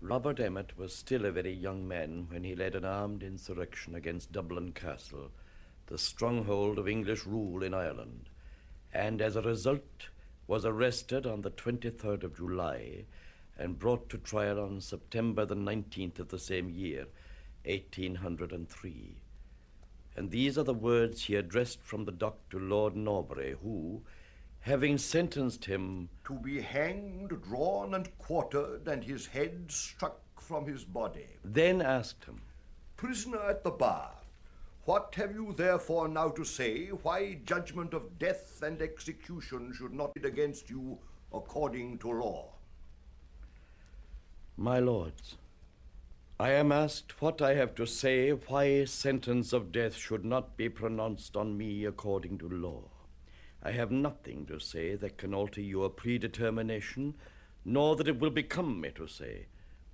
Robert Emmet was still a very young man when he led an armed insurrection against Dublin Castle, the stronghold of English rule in Ireland, and as a result was arrested on the 23rd of July and brought to trial on September the 19th of the same year, 1803. And these are the words he addressed from the dock to Lord Norbury, who, having sentenced him to be hanged, drawn, and quartered, and his head struck from his body, then asked him, Prisoner at the bar, what have you therefore now to say why judgment of death and execution should not be against you according to law? My lords, I am asked what I have to say why sentence of death should not be pronounced on me according to law. I have nothing to say that can alter your predetermination, nor that it will become me to say,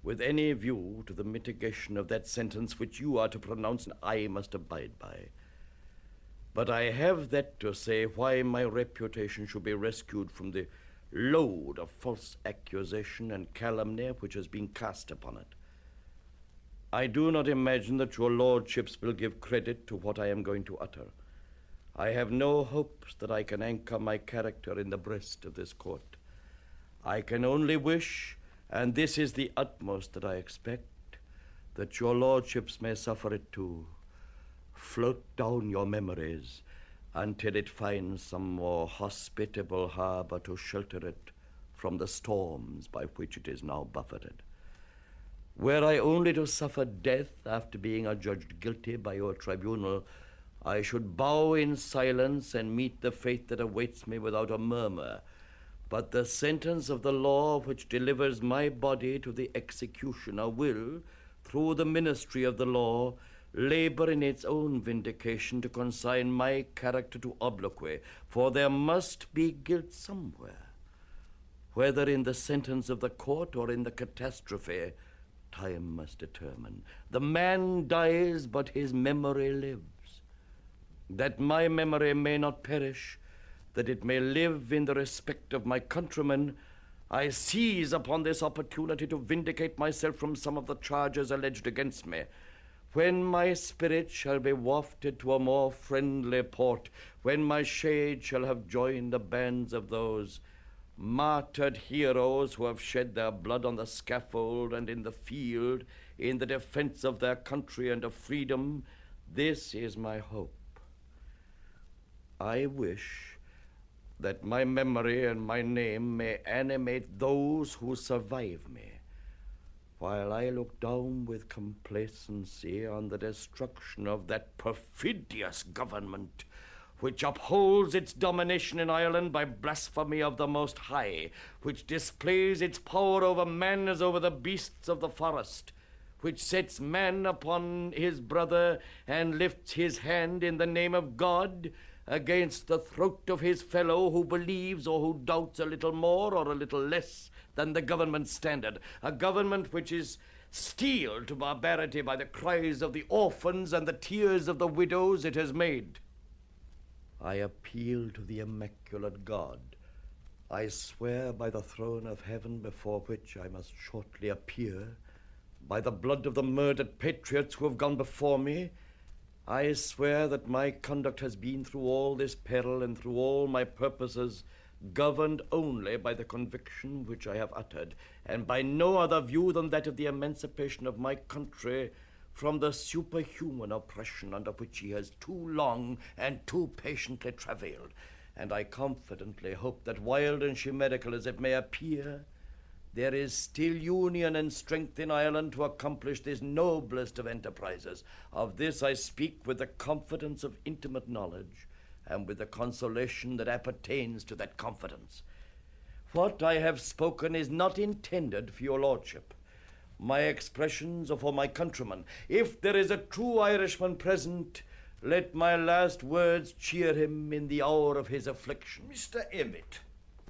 with any view to the mitigation of that sentence which you are to pronounce and I must abide by. But I have that to say why my reputation should be rescued from the load of false accusation and calumny which has been cast upon it. I do not imagine that your lordships will give credit to what I am going to utter. I have no hopes that I can anchor my character in the breast of this court. I can only wish, and this is the utmost that I expect, that your lordships may suffer it to float down your memories until it finds some more hospitable harbor to shelter it from the storms by which it is now buffeted. Were I only to suffer death after being adjudged guilty by your tribunal, I should bow in silence and meet the fate that awaits me without a murmur. But the sentence of the law which delivers my body to the executioner will, through the ministry of the law, labor in its own vindication to consign my character to obloquy, for there must be guilt somewhere. Whether in the sentence of the court or in the catastrophe, time must determine. The man dies, but his memory lives. That my memory may not perish, that it may live in the respect of my countrymen, I seize upon this opportunity to vindicate myself from some of the charges alleged against me. When my spirit shall be wafted to a more friendly port, when my shade shall have joined the bands of those martyred heroes who have shed their blood on the scaffold and in the field in the defense of their country and of freedom, this is my hope. I wish that my memory and my name may animate those who survive me, while I look down with complacency on the destruction of that perfidious government which upholds its domination in Ireland by blasphemy of the Most High, which displays its power over man as over the beasts of the forest, which sets man upon his brother and lifts his hand in the name of God against the throat of his fellow who believes or who doubts a little more or a little less than the government standard, a government which is steeled to barbarity by the cries of the orphans and the tears of the widows it has made. I appeal to the immaculate God. I swear by the throne of heaven before which I must shortly appear, by the blood of the murdered patriots who have gone before me, I swear that my conduct has been through all this peril and through all my purposes governed only by the conviction which I have uttered, and by no other view than that of the emancipation of my country from the superhuman oppression under which he has too long and too patiently travailed. And I confidently hope that, wild and chimerical as it may appear, there is still union and strength in Ireland to accomplish this noblest of enterprises. Of this I speak with the confidence of intimate knowledge, and with the consolation that appertains to that confidence. What I have spoken is not intended for your lordship. My expressions are for my countrymen. If there is a true Irishman present, let my last words cheer him in the hour of his affliction. Mr. Emmet,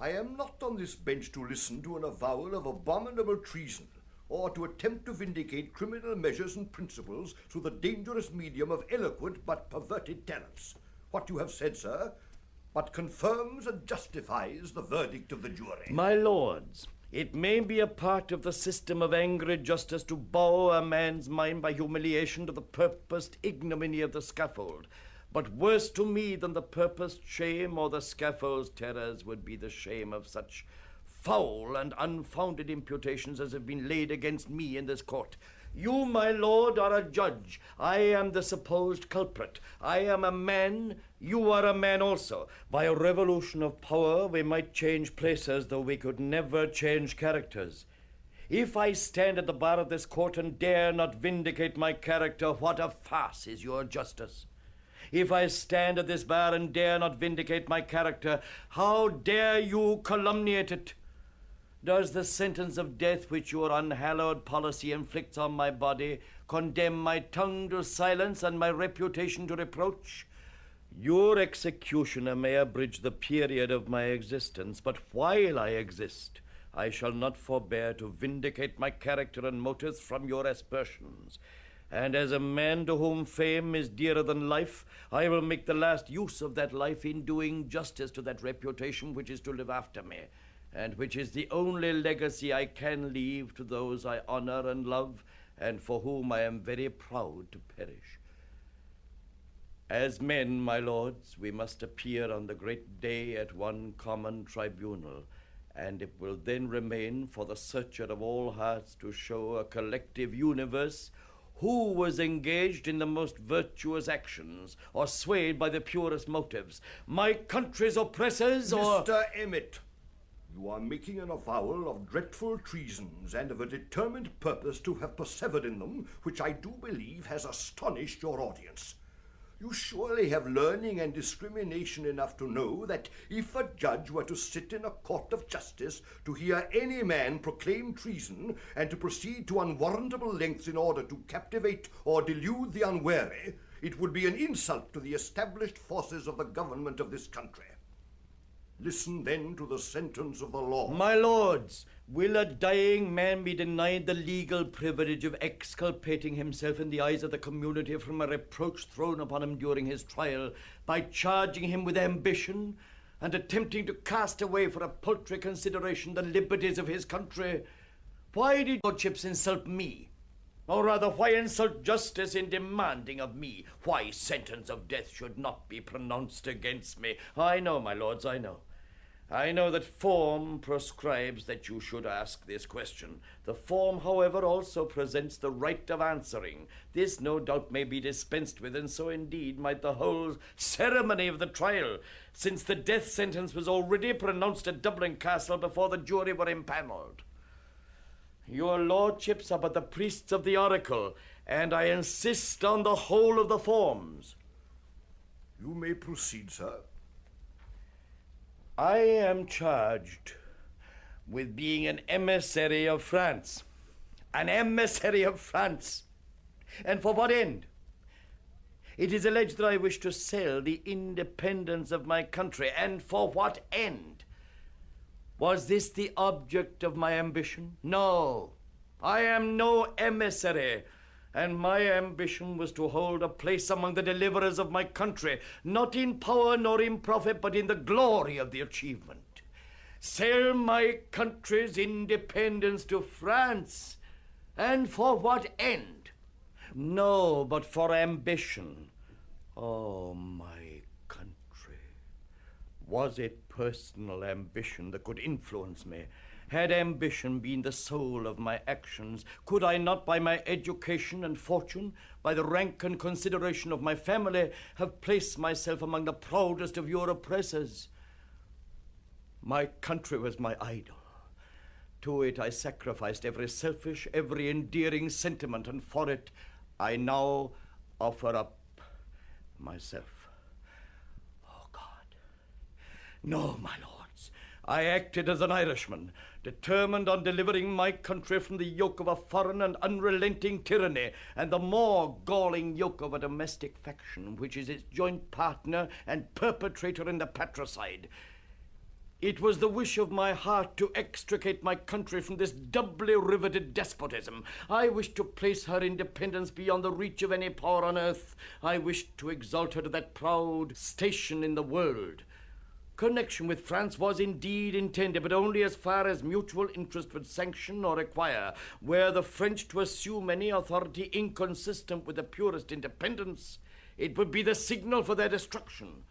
I am not on this bench to listen to an avowal of abominable treason, or to attempt to vindicate criminal measures and principles through the dangerous medium of eloquent but perverted talents. What you have said, sir, but confirms and justifies the verdict of the jury. My lords, It may be a part of the system of angry justice to bow a man's mind by humiliation to the purposed ignominy of the scaffold. But worse to me than the purposed shame or the scaffold's terrors would be the shame of such foul and unfounded imputations as have been laid against me in this court. You, my lord, are a judge. I am the supposed culprit. I am a man. You are a man also. By a revolution of power, we might change places, though we could never change characters. If I stand at the bar of this court and dare not vindicate my character, what a farce is your justice. If I stand at this bar and dare not vindicate my character, how dare you calumniate it? Does the sentence of death which your unhallowed policy inflicts on my body condemn my tongue to silence and my reputation to reproach? Your executioner may abridge the period of my existence, but while I exist, I shall not forbear to vindicate my character and motives from your aspersions. And as a man to whom fame is dearer than life, I will make the last use of that life in doing justice to that reputation which is to live after me, and which is the only legacy I can leave to those I honor and love, and for whom I am very proud to perish. As men, my lords, we must appear on the great day at one common tribunal, and it will then remain for the searcher of all hearts to show a collective universe who was engaged in the most virtuous actions or swayed by the purest motives, my country's oppressors or... Mr. Emmet, you are making an avowal of dreadful treasons and of a determined purpose to have persevered in them, which I do believe has astonished your audience. You surely have learning and discrimination enough to know that if a judge were to sit in a court of justice to hear any man proclaim treason and to proceed to unwarrantable lengths in order to captivate or delude the unwary, it would be an insult to the established forces of the government of this country. Listen then to the sentence of the law. My lords, will a dying man be denied the legal privilege of exculpating himself in the eyes of the community from a reproach thrown upon him during his trial by charging him with ambition and attempting to cast away for a paltry consideration the liberties of his country? Why did lordships insult me? Or rather, why insult justice in demanding of me why sentence of death should not be pronounced against me? I know, my lords, I know. I know that form prescribes that you should ask this question. The form, however, also presents the right of answering. This, no doubt, may be dispensed with, and so indeed might the whole ceremony of the trial, since the death sentence was already pronounced at Dublin Castle before the jury were impanelled. Your lordships are but the priests of the oracle, and I insist on the whole of the forms. You may proceed, sir. I am charged with being an emissary of France. An emissary of France. And for what end? It is alleged that I wish to sell the independence of my country. And for what end? Was this the object of my ambition? No. I am no emissary. And my ambition was to hold a place among the deliverers of my country, not in power nor in profit, but in the glory of the achievement. Sell my country's independence to France. And for what end? No, but for ambition. Oh, my country. Was it personal ambition that could influence me? Had ambition been the soul of my actions, could I not, by my education and fortune, by the rank and consideration of my family, have placed myself among the proudest of your oppressors? My country was my idol. To it I sacrificed every selfish, every endearing sentiment, and for it I now offer up myself. Oh, God. No, my lords. I acted as an Irishman, determined on delivering my country from the yoke of a foreign and unrelenting tyranny, and the more galling yoke of a domestic faction, which is its joint partner and perpetrator in the patricide. It was the wish of my heart to extricate my country from this doubly riveted despotism. I wished to place her independence beyond the reach of any power on earth. I wished to exalt her to that proud station in the world. Connection with France was indeed intended, but only as far as mutual interest would sanction or require. Were the French to assume any authority inconsistent with the purest independence, it would be the signal for their destruction.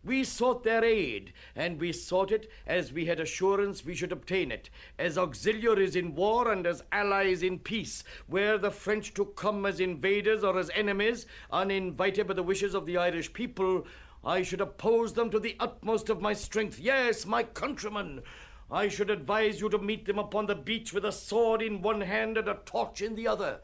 We sought their aid, and we sought it as we had assurance we should obtain it, as auxiliaries in war and as allies in peace. Were the French to come as invaders or as enemies, uninvited by the wishes of the Irish people, I should oppose them to the utmost of my strength. Yes, my countrymen, I should advise you to meet them upon the beach with a sword in one hand and a torch in the other.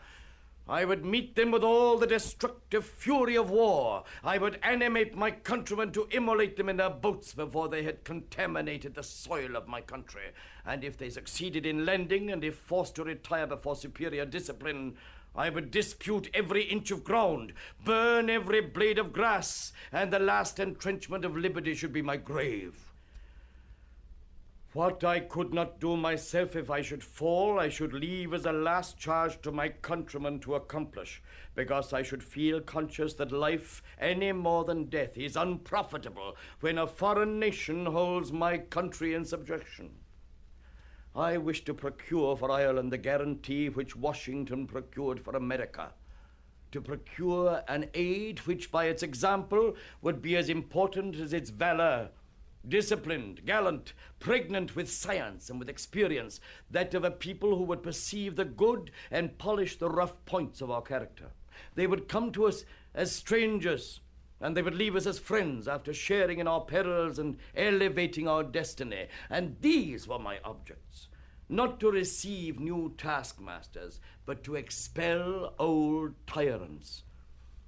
I would meet them with all the destructive fury of war. I would animate my countrymen to immolate them in their boats before they had contaminated the soil of my country. And if they succeeded in landing, and if forced to retire before superior discipline, I would dispute every inch of ground, burn every blade of grass, and the last entrenchment of liberty should be my grave. What I could not do myself if I should fall, I should leave as a last charge to my countrymen to accomplish, because I should feel conscious that life, any more than death, is unprofitable when a foreign nation holds my country in subjection. I wish to procure for Ireland the guarantee which Washington procured for America, to procure an aid which by its example would be as important as its valor, disciplined, gallant, pregnant with science and with experience, that of a people who would perceive the good and polish the rough points of our character. They would come to us as strangers, and they would leave us as friends after sharing in our perils and elevating our destiny. And these were my objects. Not to receive new taskmasters, but to expel old tyrants.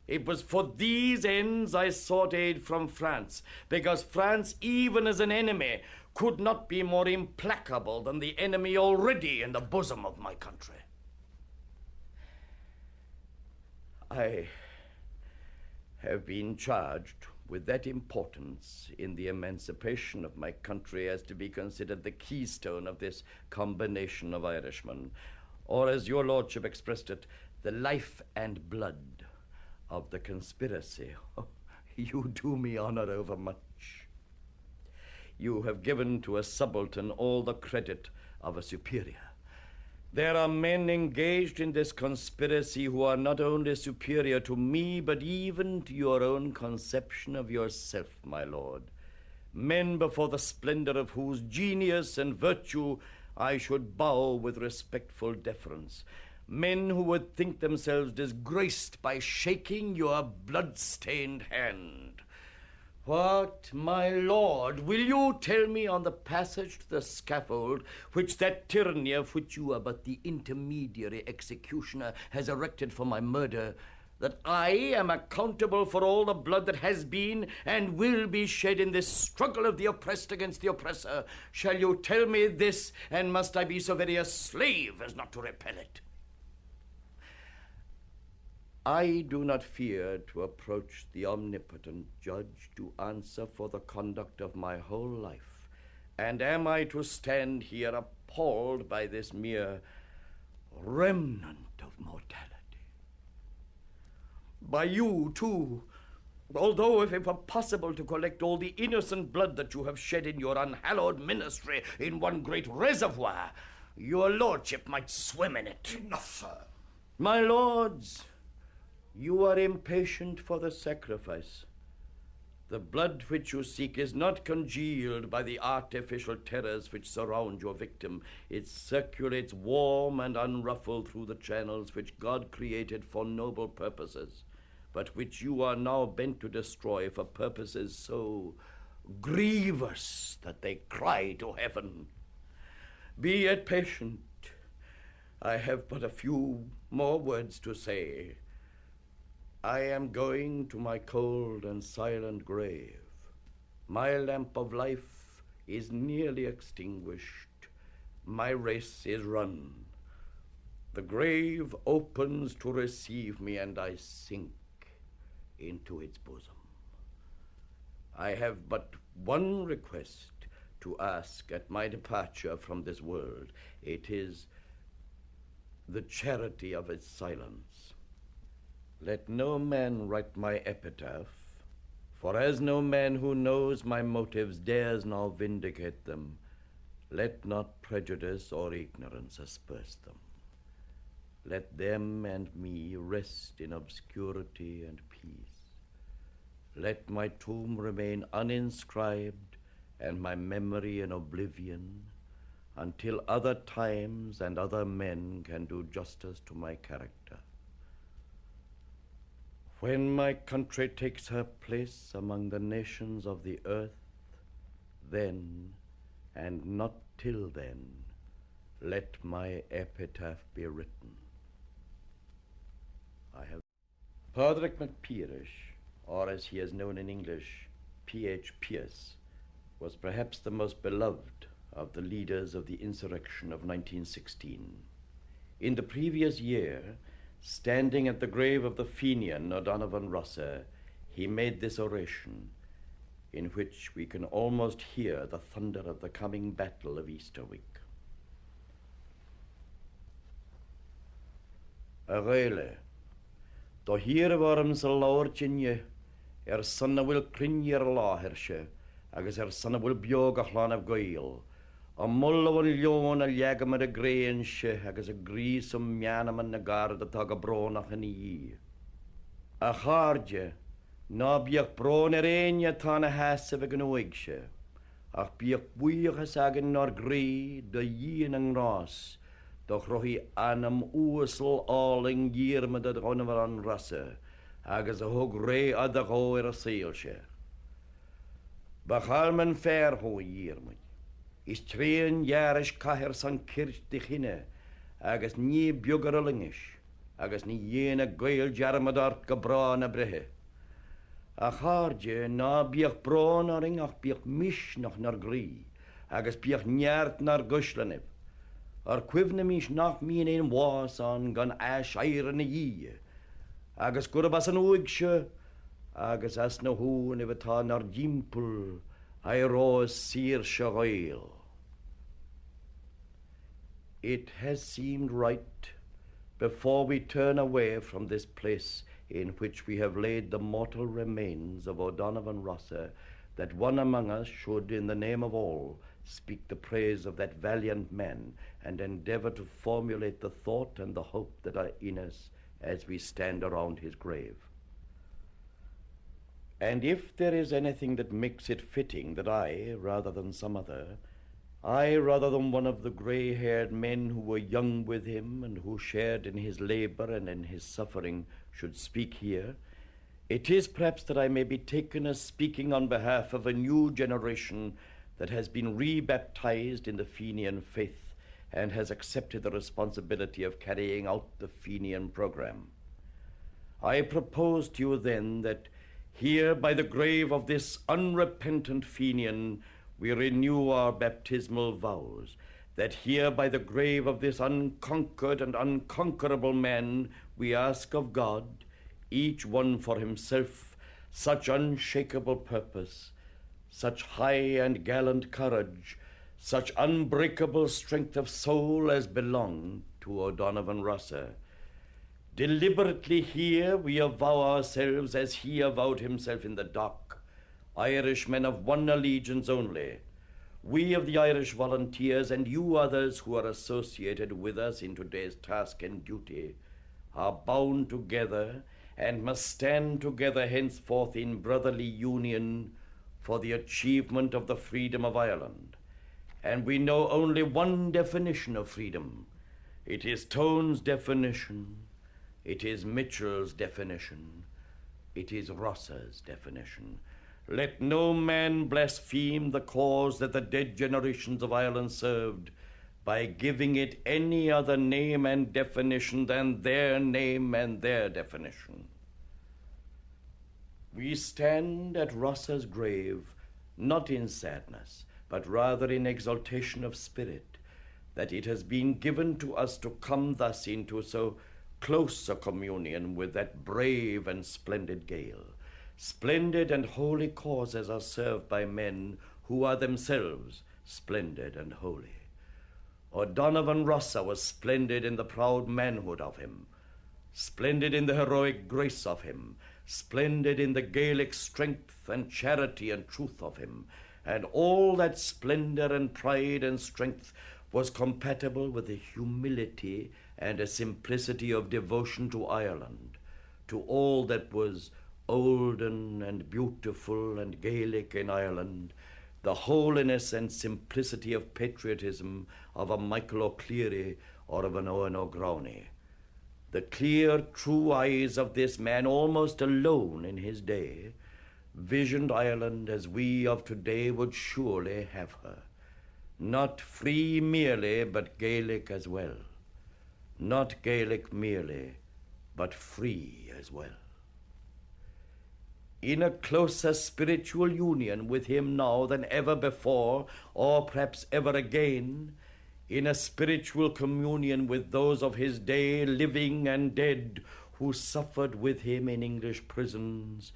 It was for these ends I sought aid from France, because France, even as an enemy, could not be more implacable than the enemy already in the bosom of my country. I have been charged with that importance in the emancipation of my country as to be considered the keystone of this combination of Irishmen, or as your lordship expressed it, the life and blood of the conspiracy. You do me honor overmuch. You have given to a subaltern all the credit of a superior. There are men engaged in this conspiracy who are not only superior to me, but even to your own conception of yourself, my lord. Men before the splendor of whose genius and virtue I should bow with respectful deference. Men who would think themselves disgraced by shaking your blood-stained hand. What, my lord, will you tell me on the passage to the scaffold which that tyranny of which you are but the intermediary executioner has erected for my murder, that I am accountable for all the blood that has been and will be shed in this struggle of the oppressed against the oppressor? Shall you tell me this, and must I be so very a slave as not to repel it? I do not fear to approach the omnipotent judge to answer for the conduct of my whole life. And am I to stand here appalled by this mere remnant of mortality? By you, too, although if it were possible to collect all the innocent blood that you have shed in your unhallowed ministry in one great reservoir, your lordship might swim in it. Enough, sir. My lords, you are impatient for the sacrifice. The blood which you seek is not congealed by the artificial terrors which surround your victim. It circulates warm and unruffled through the channels which God created for noble purposes, but which you are now bent to destroy for purposes so grievous that they cry to heaven. Be yet patient. I have but a few more words to say. I am going to my cold and silent grave. My lamp of life is nearly extinguished. My race is run. The grave opens to receive me, and I sink into its bosom. I have but one request to ask at my departure from this world. It is the charity of its silence. Let no man write my epitaph, For as no man who knows my motives dares now vindicate them, let not prejudice or ignorance asperse them. Let them and me rest in obscurity and peace. Let my tomb remain uninscribed and my memory in oblivion until other times and other men can do justice to my character. When my country takes her place among the nations of the earth, then, and not till then, let my epitaph be written. I have Padraig Mac Pearse, or as he is known in English, P.H. Pearse, was perhaps the most beloved of the leaders of the insurrection of 1916. In the previous year, standing at the grave of the Fenian O'Donovan Rossa, he made this oration, in which we can almost hear the thunder of the coming battle of Easter week. Aghaile, do here warm sa laurtinje, sanna wil crinjer láhersje, agus sanna wil biog a chlan of goil, a mulla wil ljóan a ljagam a greinsje, agus a grís mianam na garda tag a bronach an í. A charge, na biach bron einja tána hasa ve gnoigsje, ach biach buiachas agin nor grei de yin ang ras, doch rohi anam úsl áling gírmad ad gonnevar an rasse, agus a hog rei ad a góir a seilse. Bachalmen fair ho gírmad, is trein jaris kahir san kirch di chinne, agus ní biogar a lingish, agus ní jena gael jarmadart gabra na brehe. A charge na biach bron a ring ach biach mish noch nar grí, agus biach njart nar guslanib. Ar cuivna mish nach mín ein was an gan ash air na yí, agus gurabas an uigshe, agus as na hún i vatá nar jimpul, ai rós sir shagail. It has seemed right, before we turn away from this place in which we have laid the mortal remains of O'Donovan Rossa, that one among us should, in the name of all, speak the praise of that valiant man and endeavor to formulate the thought and the hope that are in us as we stand around his grave. And if there is anything that makes it fitting that I, rather than some other, I, rather than one of the gray-haired men who were young with him and who shared in his labor and in his suffering, should speak here, it is perhaps that I may be taken as speaking on behalf of a new generation that has been rebaptized in the Fenian faith and has accepted the responsibility of carrying out the Fenian program. I propose to you then that here by the grave of this unrepentant Fenian we renew our baptismal vows, that here by the grave of this unconquered and unconquerable man we ask of God, each one for himself, such unshakable purpose, such high and gallant courage, such unbreakable strength of soul as belonged to O'Donovan Rossa. Deliberately here we avow ourselves as he avowed himself in the dock, Irishmen of one allegiance only, we of the Irish Volunteers and you others who are associated with us in today's task and duty, are bound together and must stand together henceforth in brotherly union for the achievement of the freedom of Ireland. And we know only one definition of freedom. It is Tone's definition, it is Mitchell's definition, it is Rossa's definition. Let no man blaspheme the cause that the dead generations of Ireland served by giving it any other name and definition than their name and their definition. We stand at Rossa's grave, not in sadness, but rather in exaltation of spirit, that it has been given to us to come thus into so close a communion with that brave and splendid Gael. Splendid and holy causes are served by men who are themselves splendid and holy. O'Donovan Rossa was splendid in the proud manhood of him, splendid in the heroic grace of him, splendid in the Gaelic strength and charity and truth of him, and all that splendor and pride and strength was compatible with a humility and a simplicity of devotion to Ireland, to all that was olden and beautiful and Gaelic in Ireland, the holiness and simplicity of patriotism of a Michael O'Clery or of an Owen O'Growney. The clear, true eyes of this man, almost alone in his day, visioned Ireland as we of today would surely have her. Not free merely, but Gaelic as well. Not Gaelic merely, but free as well. In a closer spiritual union with him now than ever before, or perhaps ever again, in a spiritual communion with those of his day, living and dead, who suffered with him in English prisons,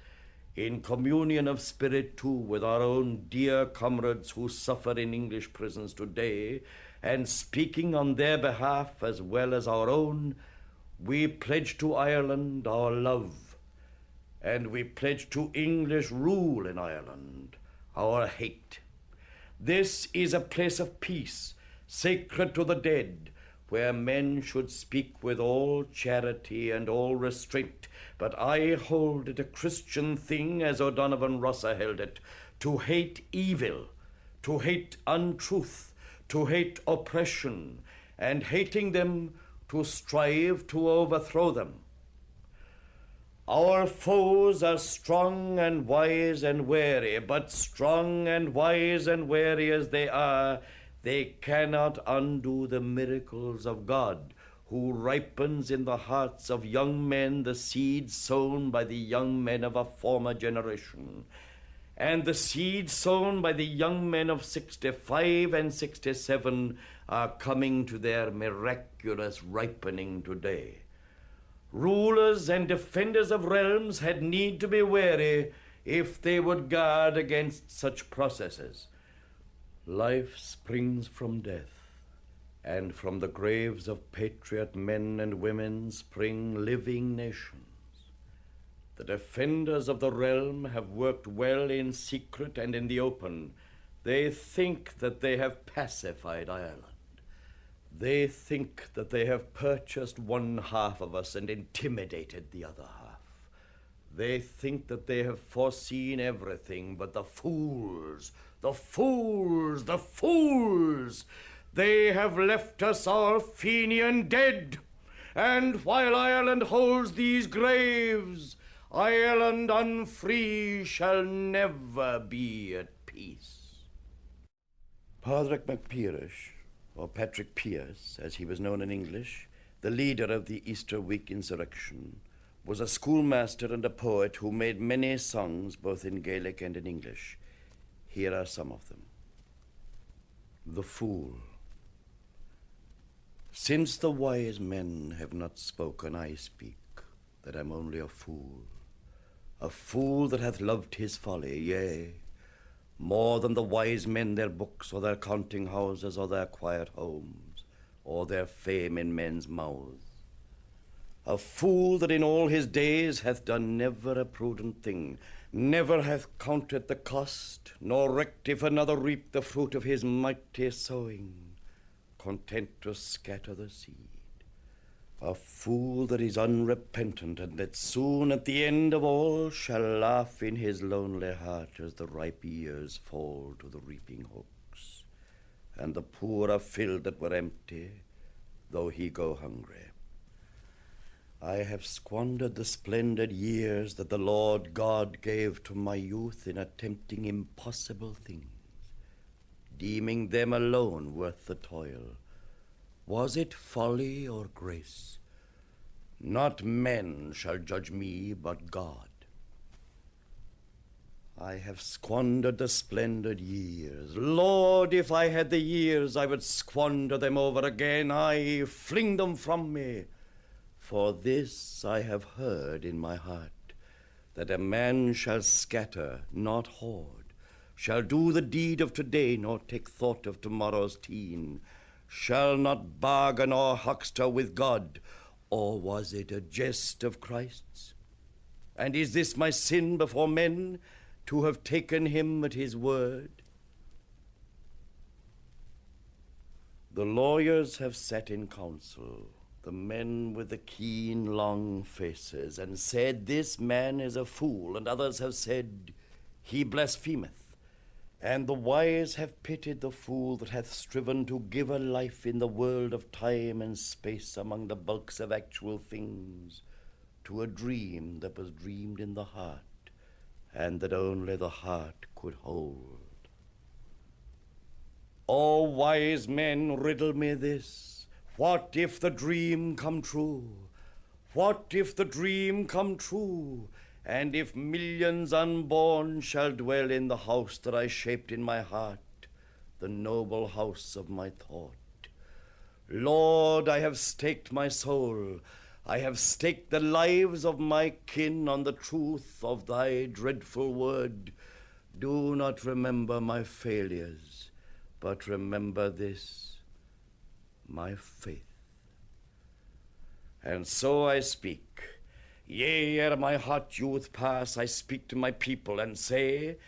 in communion of spirit, too, with our own dear comrades who suffer in English prisons today, and speaking on their behalf as well as our own, we pledge to Ireland our love, and we pledge to English rule in Ireland our hate. This is a place of peace, sacred to the dead, where men should speak with all charity and all restraint. But I hold it a Christian thing, as O'Donovan Rossa held it, to hate evil, to hate untruth, to hate oppression, and hating them, to strive to overthrow them. Our foes are strong and wise and wary, but strong and wise and wary as they are, they cannot undo the miracles of God, who ripens in the hearts of young men the seed sown by the young men of a former generation. And the seed sown by the young men of 65 and 67 are coming to their miraculous ripening today. Rulers and defenders of realms had need to be wary if they would guard against such processes. Life springs from death, and from the graves of patriot men and women spring living nations. The defenders of the realm have worked well in secret and in the open. They think that they have pacified Ireland. They think that they have purchased one half of us and intimidated the other half. They think that they have foreseen everything, but the fools, the fools, the fools! They have left us all Fenian dead. And while Ireland holds these graves, Ireland unfree shall never be at peace. Pádraig Mac Pearse, or Patrick Pearse, as he was known in English, the leader of the Easter week insurrection, was a schoolmaster and a poet who made many songs both in Gaelic and in English. Here are some of them. The Fool. Since the wise men have not spoken, I speak, that I'm only a fool that hath loved his folly, yea, more than the wise men their books, or their counting houses, or their quiet homes, or their fame in men's mouths. A fool that in all his days hath done never a prudent thing, never hath counted the cost, nor recked if another reap the fruit of his mighty sowing, content to scatter the seed. A fool that is unrepentant, and that soon at the end of all shall laugh in his lonely heart as the ripe ears fall to the reaping hooks, and the poor are filled that were empty, though he go hungry. I have squandered the splendid years that the Lord God gave to my youth in attempting impossible things, deeming them alone worth the toil. Was it folly or grace? Not men shall judge me, but God. I have squandered the splendid years. Lord, if I had the years, I would squander them over again. I fling them from me. For this I have heard in my heart, that a man shall scatter, not hoard, shall do the deed of today, nor take thought of tomorrow's teen, shall not bargain or huckster with God. Or was it a jest of Christ's? And is this my sin before men, to have taken him at his word? The lawyers have sat in council, the men with the keen, long faces, and said, "This man is a fool," and others have said, "He blasphemeth." And the wise have pitied the fool that hath striven to give a life in the world of time and space among the bulks of actual things, to a dream that was dreamed in the heart, and that only the heart could hold. O wise men, riddle me this: what if the dream come true? What if the dream come true? And if millions unborn shall dwell in the house that I shaped in my heart, the noble house of my thought? Lord, I have staked my soul, I have staked the lives of my kin on the truth of thy dreadful word. Do not remember my failures, but remember this, my faith. And so I speak. Yea, ere my hot youth pass, I speak to my people and say,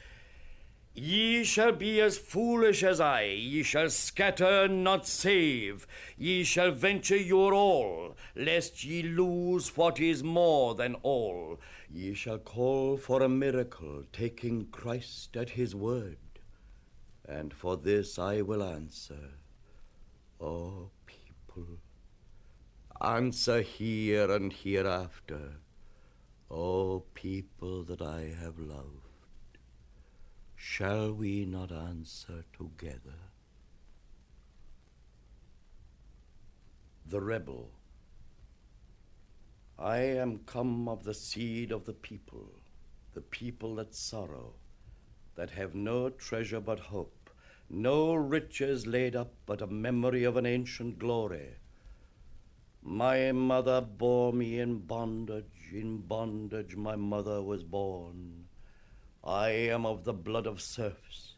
"Ye shall be as foolish as I, ye shall scatter, not save, ye shall venture your all, lest ye lose what is more than all. Ye shall call for a miracle, taking Christ at his word. And for this I will answer, O people, answer here and hereafter, O people that I have loved, shall we not answer together?" The rebel. I am come of the seed of the people that sorrow, that have no treasure but hope, no riches laid up but a memory of an ancient glory. My mother bore me in bondage my mother was born. I am of the blood of serfs.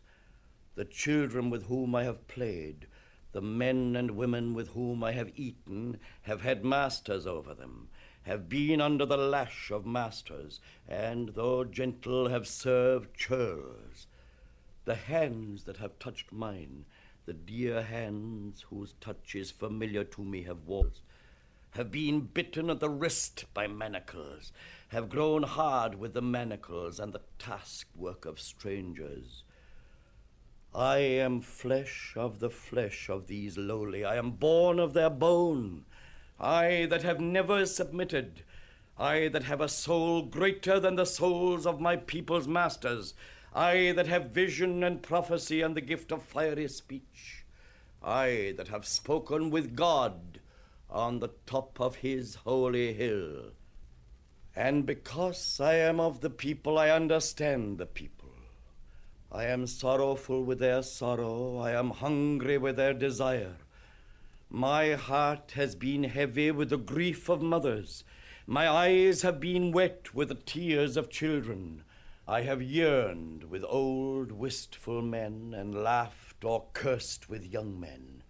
The children with whom I have played, the men and women with whom I have eaten, have had masters over them, have been under the lash of masters, and, though gentle, have served churls. The hands that have touched mine, the dear hands whose touch is familiar to me, have been bitten at the wrist by manacles, have grown hard with the manacles and the task work of strangers. I am flesh of the flesh of these lowly, I am born of their bone, I that have never submitted, I that have a soul greater than the souls of my people's masters, I that have vision and prophecy and the gift of fiery speech, I that have spoken with God on the top of his holy hill. And because I am of the people, I understand the people. I am sorrowful with their sorrow, I am hungry with their desire. My heart has been heavy with the grief of mothers. My eyes have been wet with the tears of children. I have yearned with old, wistful men and laughed or cursed with young men.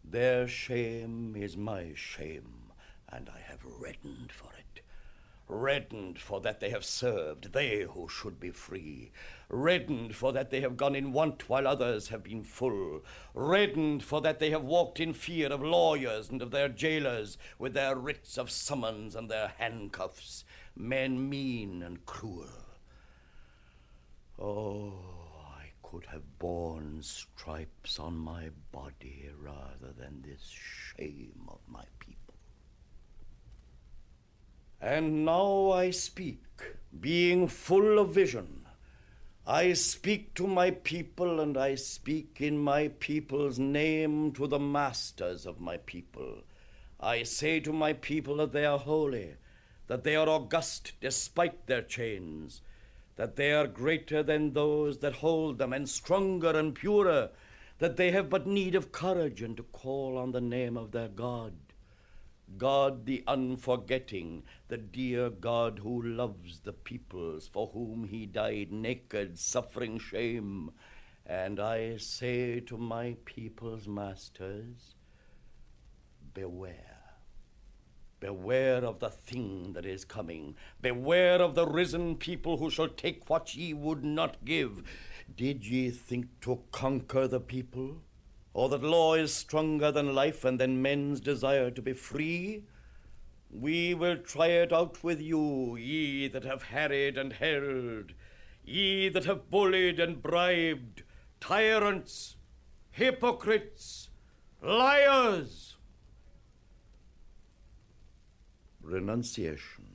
Their shame is my shame, and I have reddened for it. Reddened for that they have served, they who should be free. Reddened for that they have gone in want while others have been full. Reddened for that they have walked in fear of lawyers and of their jailers, with their writs of summons and their handcuffs, men mean and cruel. Oh, I could have borne stripes on my body rather than this shame of my people. And now I speak, being full of vision. I speak to my people, and I speak in my people's name to the masters of my people. I say to my people that they are holy, that they are august despite their chains, that they are greater than those that hold them, and stronger and purer, that they have but need of courage and to call on the name of their God. God the unforgetting, the dear God who loves the peoples, for whom he died naked, suffering shame. And I say to my people's masters, beware, Beware of the thing that is coming. Beware of the risen people who shall take what ye would not give. Did ye think to conquer the people? Or that law is stronger than life and than men's desire to be free? We will try it out with you, ye that have harried and held, ye that have bullied and bribed, tyrants, hypocrites, liars. Renunciation.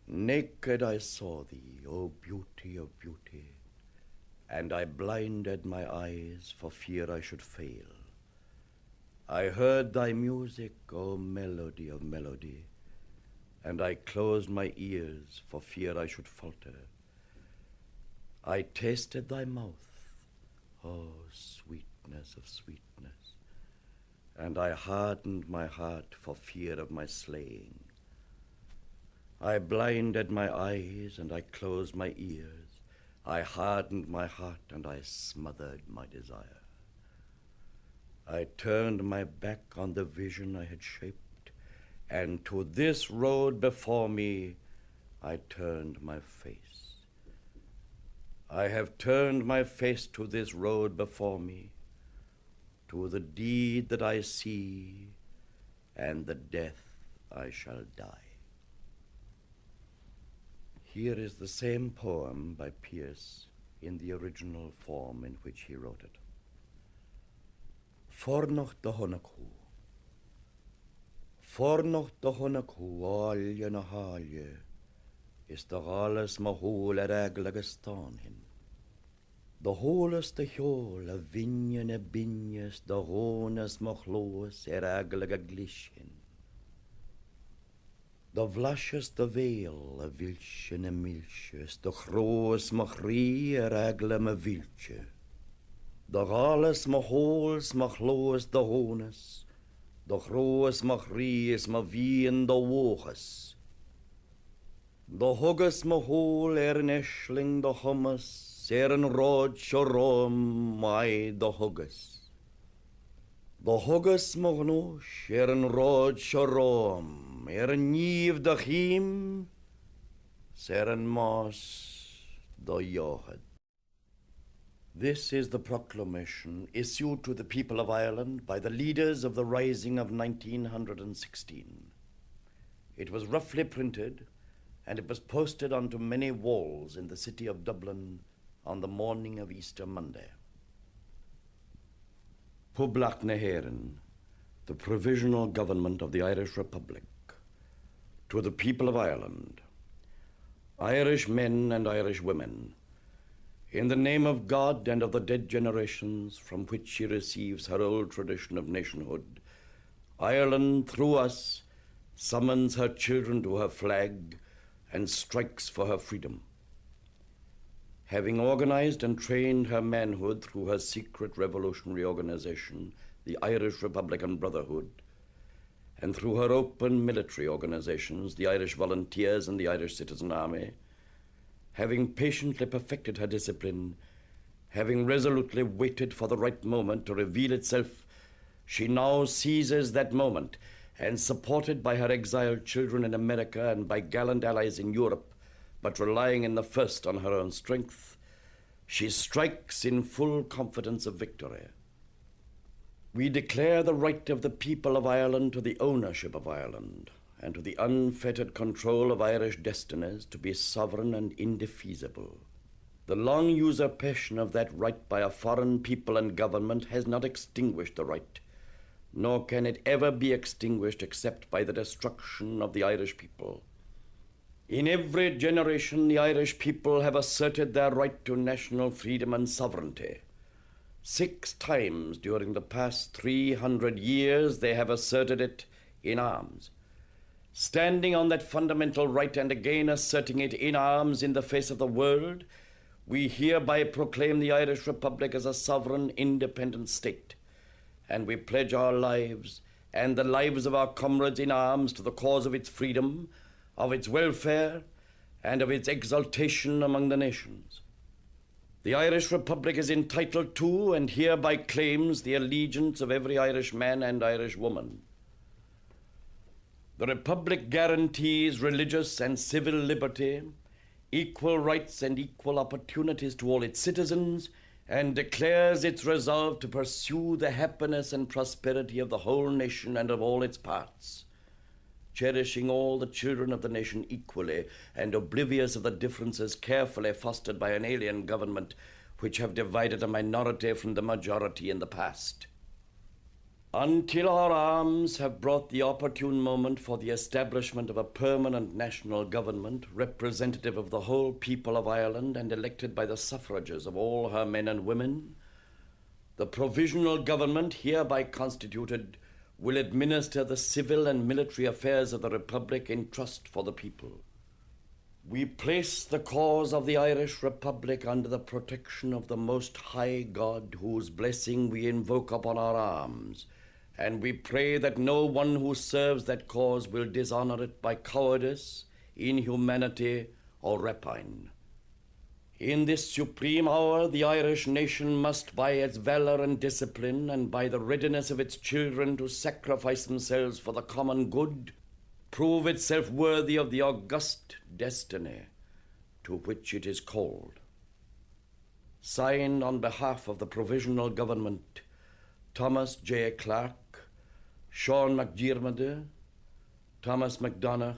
Naked I saw thee, O beauty of beauty, and I blinded my eyes for fear I should fail. I heard thy music, O melody of melody, and I closed my ears for fear I should falter. I tasted thy mouth, O sweetness of sweetness, and I hardened my heart for fear of my slaying. I blinded my eyes and I closed my ears. I hardened my heart and I smothered my desire. I turned my back on the vision I had shaped, and to this road before me I turned my face. I have turned my face to this road before me, to the deed that I see, and the death I shall die. Here is the same poem by Pearse in the original form in which he wrote it. Fornoch de honnaku. Fornoch de honnaku alje na halje, is de alles ma hol reglige staan hin. De holes de hjol, a vinje ne binjes, de hones ma gloos reglige glishin. De vlasjes de veel, a vilsje ne milsjes, de groos ma grie regle me viltje. De alles ma hols ma gloos de hones, de groos ma gries ma wien de woges. De hogges ma hol nesling de hummus, een rood sharom my de hogges. De hogges ma gnoos, een rood sharom, nieuw de chiem, een maas de johed. This is the proclamation issued to the people of Ireland by the leaders of the rising of 1916. It was roughly printed, and it was posted onto many walls in the city of Dublin on the morning of Easter Monday. Public na Heren, the provisional government of the Irish Republic, to the people of Ireland, Irish men and Irish women, in the name of God and of the dead generations from which she receives her old tradition of nationhood, Ireland, through us, summons her children to her flag and strikes for her freedom. Having organized and trained her manhood through her secret revolutionary organization, the Irish Republican Brotherhood, and through her open military organizations, the Irish Volunteers and the Irish Citizen Army, having patiently perfected her discipline, having resolutely waited for the right moment to reveal itself, she now seizes that moment, and supported by her exiled children in America and by gallant allies in Europe, but relying in the first on her own strength, she strikes in full confidence of victory. We declare the right of the people of Ireland to the ownership of Ireland, and to the unfettered control of Irish destinies to be sovereign and indefeasible. The long usurpation of that right by a foreign people and government has not extinguished the right, nor can it ever be extinguished except by the destruction of the Irish people. In every generation, the Irish people have asserted their right to national freedom and sovereignty. 6 times during the past 300 years, they have asserted it in arms. Standing on that fundamental right and again asserting it in arms in the face of the world, we hereby proclaim the Irish Republic as a sovereign, independent state, and we pledge our lives and the lives of our comrades in arms to the cause of its freedom, of its welfare, and of its exaltation among the nations. The Irish Republic is entitled to and hereby claims the allegiance of every Irish man and Irish woman. The Republic guarantees religious and civil liberty, equal rights and equal opportunities to all its citizens, and declares its resolve to pursue the happiness and prosperity of the whole nation and of all its parts, cherishing all the children of the nation equally and oblivious of the differences carefully fostered by an alien government which have divided a minority from the majority in the past. Until our arms have brought the opportune moment for the establishment of a permanent national government, representative of the whole people of Ireland and elected by the suffrages of all her men and women, the provisional government hereby constituted will administer the civil and military affairs of the Republic in trust for the people. We place the cause of the Irish Republic under the protection of the Most High God, whose blessing we invoke upon our arms, and we pray that no one who serves that cause will dishonor it by cowardice, inhumanity, or rapine. In this supreme hour, the Irish nation must, by its valor and discipline, and by the readiness of its children to sacrifice themselves for the common good, prove itself worthy of the august destiny to which it is called. Signed on behalf of the Provisional Government, Thomas J. Clark, Sean McDiarmid, Thomas McDonough,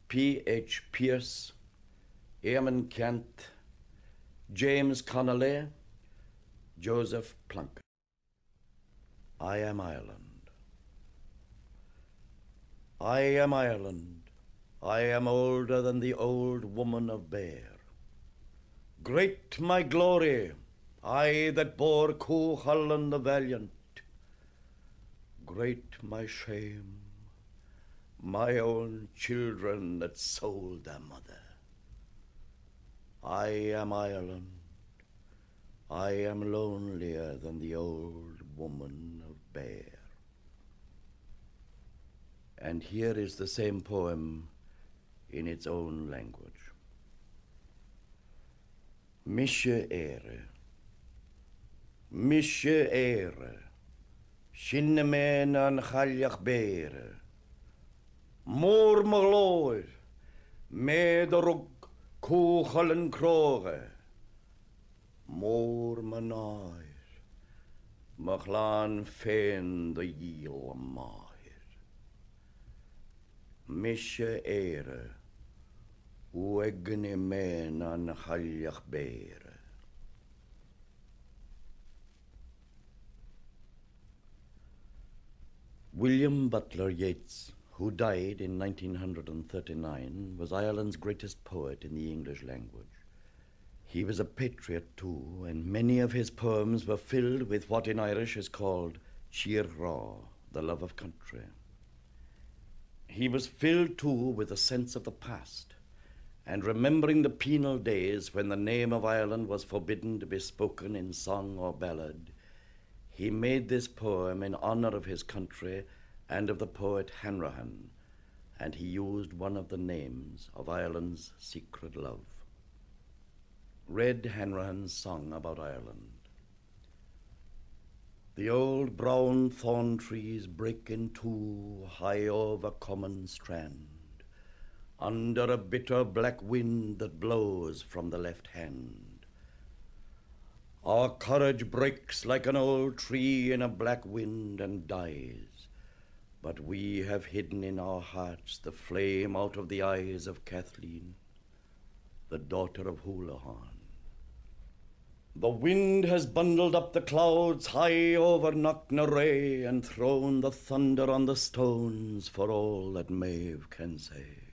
P.H. Pearse, Eamon Kent, James Connolly, Joseph Plunkett. I am Ireland. I am Ireland. I am older than the old woman of Bear. Great my glory, I that bore Cuchulainn the valiant. Great my shame, my own children that sold their mother. I am Ireland. I am lonelier than the old woman of Bear. And here is the same poem in its own language. Michéal Shinnemen an Chaliach Bear Mór Maglóir Médorug Cuchulainn Croge Mór Manáir Machlán féin the Yiel Mair Michéal Uegne men an Chaliach Bear. William Butler Yeats, who died in 1939, was Ireland's greatest poet in the English language. He was a patriot too, and many of his poems were filled with what in Irish is called Tír Rá, the love of country. He was filled too with a sense of the past, and remembering the penal days when the name of Ireland was forbidden to be spoken in song or ballad, he made this poem in honor of his country and of the poet Hanrahan, and he used one of the names of Ireland's secret love. Read Hanrahan's song about Ireland. The old brown thorn trees break in two high over common strand, under a bitter black wind that blows from the left hand. Our courage breaks like an old tree in a black wind and dies, but we have hidden in our hearts the flame out of the eyes of Kathleen, the daughter of Houlihan. The wind has bundled up the clouds high over Knocknarea and thrown the thunder on the stones for all that Maeve can say.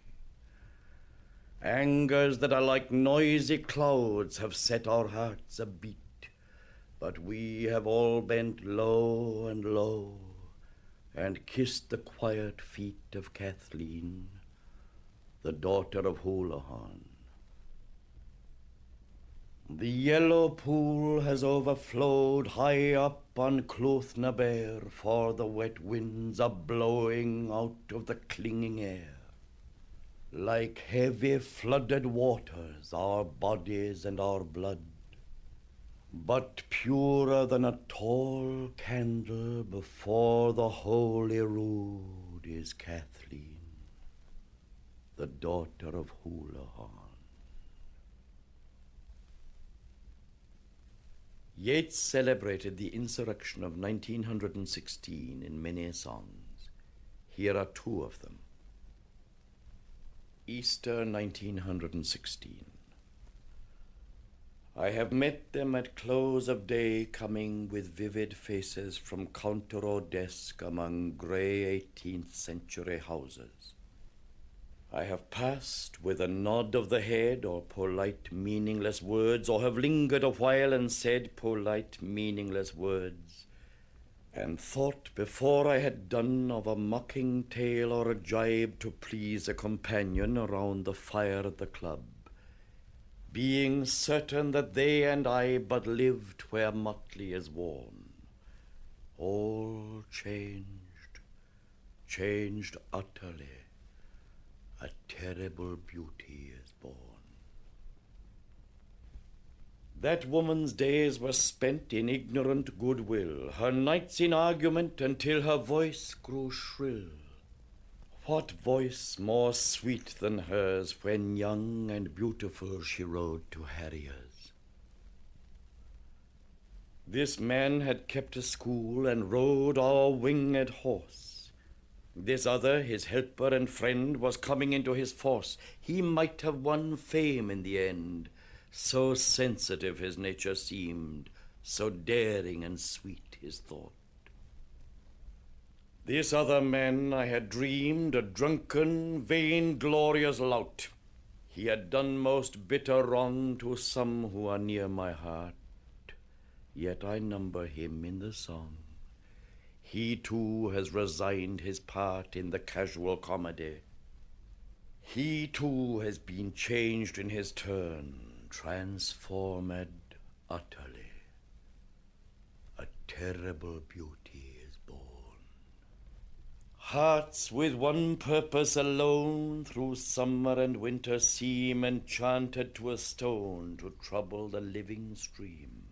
Angers that are like noisy clouds have set our hearts a-beat, but we have all bent low and low and kissed the quiet feet of Kathleen, the daughter of Houlihan. The yellow pool has overflowed high up on Cloth na Bear, for the wet winds are blowing out of the clinging air. Like heavy flooded waters, our bodies and our blood, but purer than a tall candle before the holy rood, road is Kathleen, the daughter of Hanrahan. Yeats celebrated the insurrection of 1916 in many songs. Here are two of them. Easter 1916. I have met them at close of day, coming with vivid faces from counter or desk among grey 18th century houses. I have passed with a nod of the head or polite meaningless words, or have lingered a while and said polite meaningless words, and thought before I had done of a mocking tale or a jibe to please a companion around the fire at the club, being certain that they and I but lived where motley is worn. All changed utterly. A terrible beauty is born. That woman's days were spent in ignorant goodwill, her nights in argument until her voice grew shrill. What voice more sweet than hers when young and beautiful she rode to harriers? This man had kept a school and rode our winged horse. This other, his helper and friend, was coming into his force. He might have won fame in the end, so sensitive his nature seemed, so daring and sweet his thought. This other man I had dreamed a drunken, vain-glorious lout. He had done most bitter wrong to some who are near my heart, yet I number him in the song. He too has resigned his part in the casual comedy. He too has been changed in his turn, transformed utterly. A terrible beauty is born. Hearts with one purpose alone through summer and winter seem enchanted to a stone to trouble the living stream.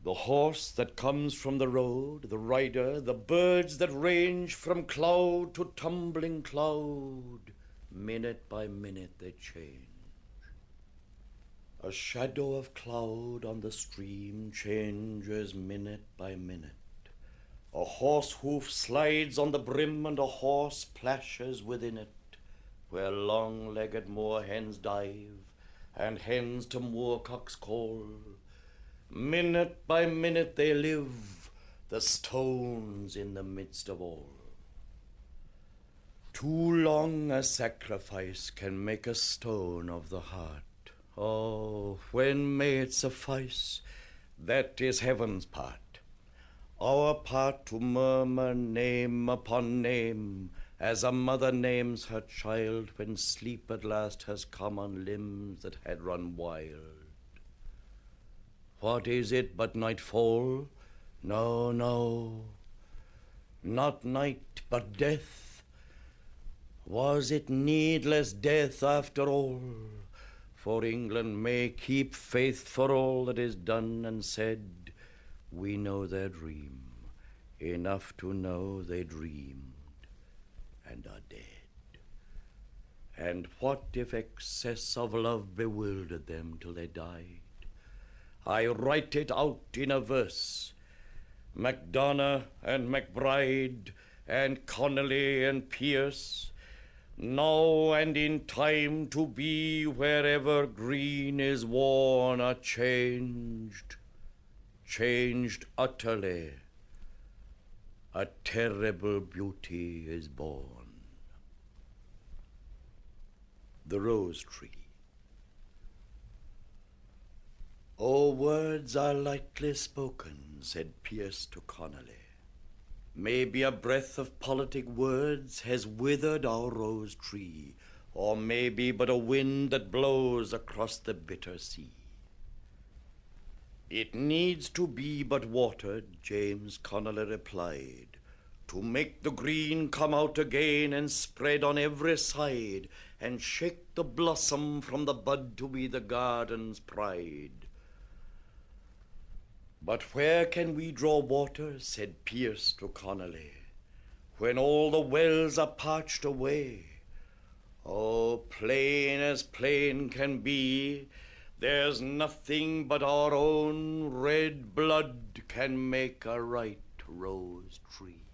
The horse that comes from the road, the rider, the birds that range from cloud to tumbling cloud, minute by minute they change. A shadow of cloud on the stream changes minute by minute. A horse hoof slides on the brim and a horse plashes within it, where long-legged moor-hens dive and hens to moorcocks call. Minute by minute they live, the stones in the midst of all. Too long a sacrifice can make a stone of the heart. Oh, when may it suffice? That is heaven's part. Our part to murmur name upon name, as a mother names her child when sleep at last has come on limbs that had run wild. What is it but nightfall? No, not night, but death. Was it needless death after all? For England may keep faith for all that is done and said. We know their dream, enough to know they dreamed and are dead. And what if excess of love bewildered them till they died? I write it out in a verse. Macdonough and Macbride and Connolly and Pearse, now and in time to be, wherever green is worn, are changed utterly. A terrible beauty is born. The Rose Tree. Oh, words are lightly spoken, said Pearse to Connolly. Maybe a breath of politic words has withered our rose tree, or maybe but a wind that blows across the bitter sea. It needs to be but watered, James Connolly replied, to make the green come out again and spread on every side, and shake the blossom from the bud to be the garden's pride. But where can we draw water, said Pearse to Connolly, when all the wells are parched away. Oh, plain as plain can be, there's nothing but our own red blood can make a right rose tree.